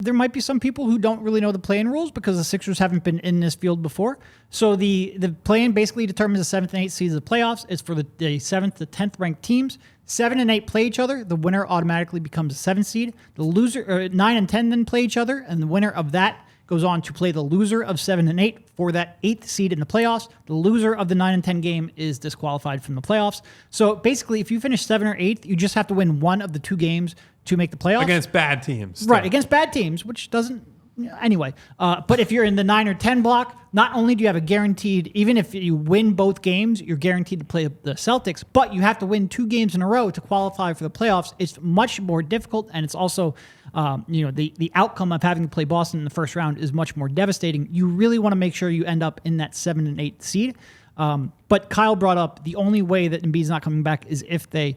there might be some people who don't really know the play-in rules because the Sixers haven't been in this field before. So the play-in basically determines the 7th and 8th seeds of the playoffs. It's for the 7th to 10th ranked teams. 7 and 8 play each other. The winner automatically becomes a 7th seed. The loser, 9 and 10 then play each other, and the winner of that goes on to play the loser of 7 and 8 for that 8th seed in the playoffs. The loser of the 9 and 10 game is disqualified from the playoffs. So basically, if you finish 7th or 8th, you just have to win one of the 2 games to make the playoffs. Against bad teams. Right, against bad teams, which doesn't... Anyway, but if you're in the 9 or 10 block, not only do you have a guaranteed... Even if you win both games, you're guaranteed to play the Celtics, but you have to win 2 games in a row to qualify for the playoffs. It's much more difficult, and it's also... the outcome of having to play Boston in the first round is much more devastating. You really want to make sure you end up in that 7 and 8 seed. But Kyle brought up the only way that Embiid's not coming back is if they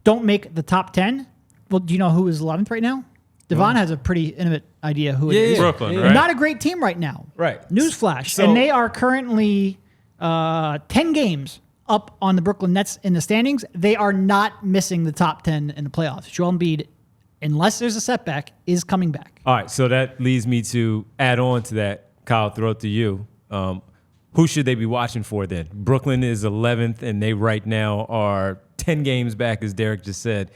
don't make the top 10. Well, do you know who is 11th right now? Devon has a pretty intimate idea who it is. Brooklyn, right? Not a great team right now. Right. Newsflash. And they are currently 10 games up on the Brooklyn Nets in the standings. They are not missing the top 10 in the playoffs. Joel Embiid, unless there's a setback, is coming back. All right, so that leads me to add on to that, Kyle, throw it to you. Who should they be watching for then? Brooklyn is 11th, and they right now are 10 games back, as Derek just said,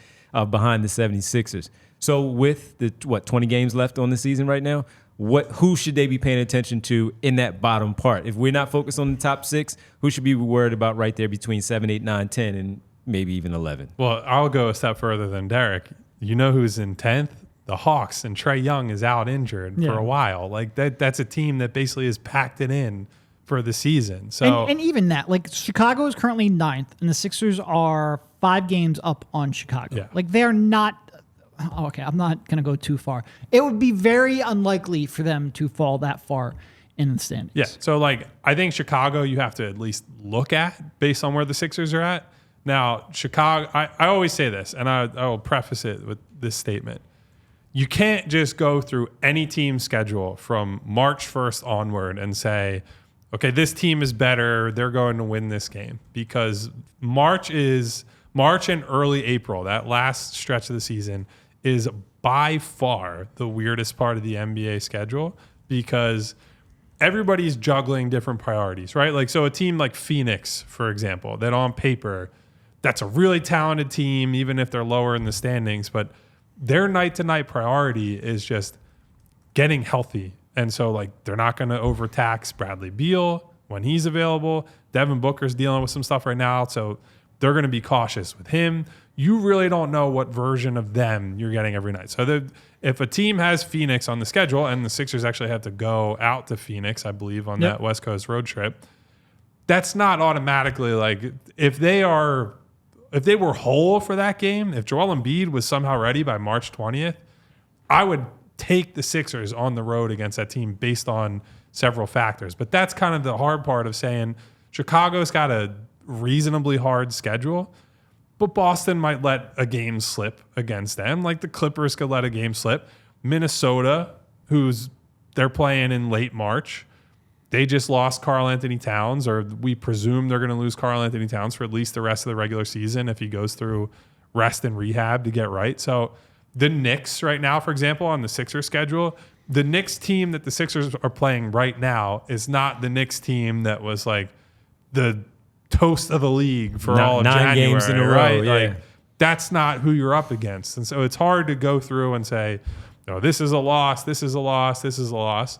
behind the 76ers. So with the, 20 games left on the season right now, who should they be paying attention to in that bottom part? If we're not focused on the top 6, who should be worried about right there between 7, 8, 9, 10, and maybe even 11? Well, I'll go a step further than Derek. You know who's in 10th? The Hawks, and Trae Young is out injured for a while. Like that's a team that basically is packed it in for the season. So and even that, like Chicago is currently 9th, and the Sixers are 5 games up on Chicago. Yeah. Like they're not. Oh, okay, I'm not going to go too far. It would be very unlikely for them to fall that far in the standings. Yeah. So like I think Chicago you have to at least look at based on where the Sixers are at. Now, Chicago, I always say this, and I will preface it with this statement. You can't just go through any team's schedule from March 1st onward and say, okay, this team is better, they're going to win this game. Because March and early April, that last stretch of the season, is by far the weirdest part of the NBA schedule because everybody's juggling different priorities, right? Like, so a team like Phoenix, for example, that on paper, that's a really talented team, even if they're lower in the standings, but their night-to-night priority is just getting healthy. And so, like, they're not going to overtax Bradley Beal when he's available. Devin Booker's dealing with some stuff right now, so they're going to be cautious with him. You really don't know what version of them you're getting every night. So if a team has Phoenix on the schedule, and the Sixers actually have to go out to Phoenix, I believe, on that West Coast road trip, that's not automatically like if they were whole for that game, if Joel Embiid was somehow ready by March 20th, I would take the Sixers on the road against that team based on several factors. But that's kind of the hard part of saying Chicago's got a reasonably hard schedule, but Boston might let a game slip against them, like the Clippers could let a game slip. Minnesota, they're playing in late March, they just lost Karl Anthony Towns, or we presume they're going to lose Karl Anthony Towns for at least the rest of the regular season if he goes through rest and rehab to get right. So the Knicks right now, for example, on the Sixers schedule, the Knicks team that the Sixers are playing right now is not the Knicks team that was like the toast of the league for all of 9 January, games in a row, right? yeah. Like, that's not who you're up against. And so it's hard to go through and say, no, this is a loss, this is a loss, this is a loss.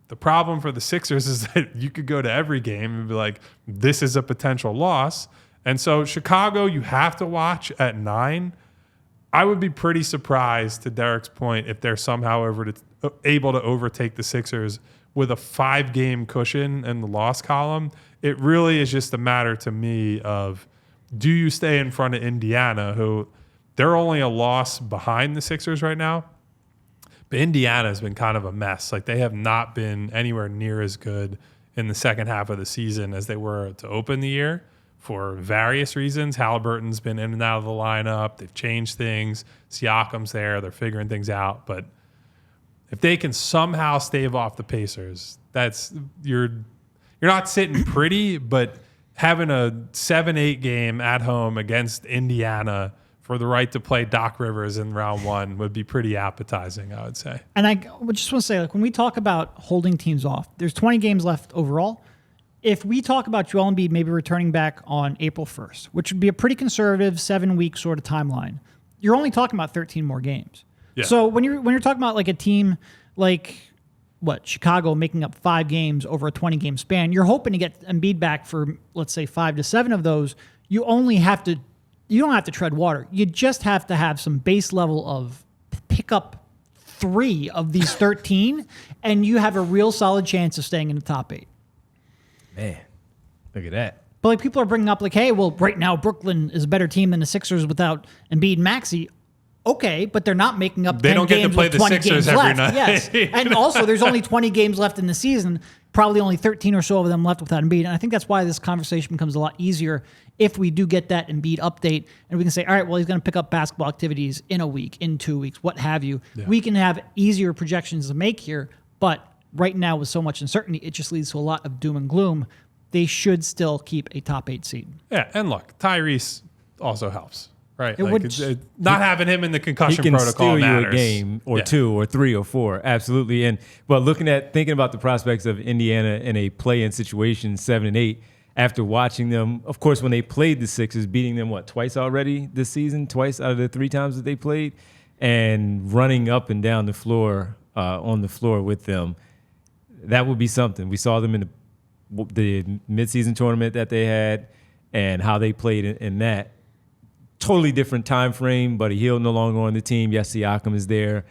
The problem for the Sixers is that you could go to every game and be like, this is a potential loss. And so Chicago, you have to watch at 9. I would be pretty surprised, to Derek's point, if they're somehow able to overtake the Sixers with a 5-game cushion in the loss column. It really is just a matter to me of, do you stay in front of Indiana, who they're only a loss behind the Sixers right now? But Indiana has been kind of a mess. Like, they have not been anywhere near as good in the second half of the season as they were to open the year for various reasons. Halliburton's been in and out of the lineup. They've changed things. Siakam's there. They're figuring things out. But if they can somehow stave off the Pacers, you're not sitting pretty, but having a 7-8 game at home against Indiana for the right to play Doc Rivers in round 1 would be pretty appetizing, I would say. And I just want to say, like, when we talk about holding teams off, there's 20 games left overall. If we talk about Joel Embiid maybe returning back on April 1st, which would be a pretty conservative 7-week sort of timeline, you're only talking about 13 more games. Yeah. So when you're talking about like a team like Chicago making up 5 games over a 20-game span, you're hoping to get Embiid back for, let's say, 5 to 7 of those. You don't have to tread water. You just have to have some base level of pick up 3 of these 13, and you have a real solid chance of staying in the top 8. Man, look at that. But like people are bringing up like, hey, well, right now Brooklyn is a better team than the Sixers without Embiid and Maxey. Okay, but they're not making up 10 games. They don't get to play the 20 Sixers games every left. night. Yes. And also, there's only 20 games left in the season, probably only 13 or so of them left without Embiid. And I think that's why this conversation becomes a lot easier if we do get that Embiid update and we can say, all right, well, he's going to pick up basketball activities in a week, in 2 weeks, what have you. Yeah. We can have easier projections to make here, but right now with so much uncertainty, it just leads to a lot of doom and gloom. They should still keep a top 8 seed. Yeah, and look, Tyrese also helps. Right, Not having him in the concussion protocol protocol matters. You a game or 2 or 3 or 4, absolutely. And but thinking about the prospects of Indiana in a play-in situation, 7 and 8, after watching them, of course, when they played the Sixers, beating them twice already this season, twice out of the 3 times that they played, and running up and down the floor on the floor with them, that would be something. We saw them in the midseason tournament that they had, and how they played in that. Totally different time frame. Buddy Hield no longer on the team. Yes, Siakam is there,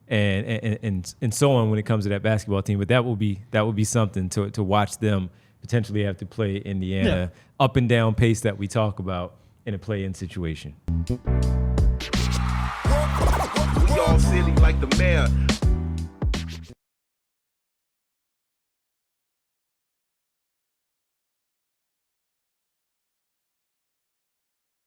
and so on when it comes to that basketball team. But that will be something to watch them potentially have to play Indiana up and down pace that we talk about in a play-in situation. We all silly like the mayor.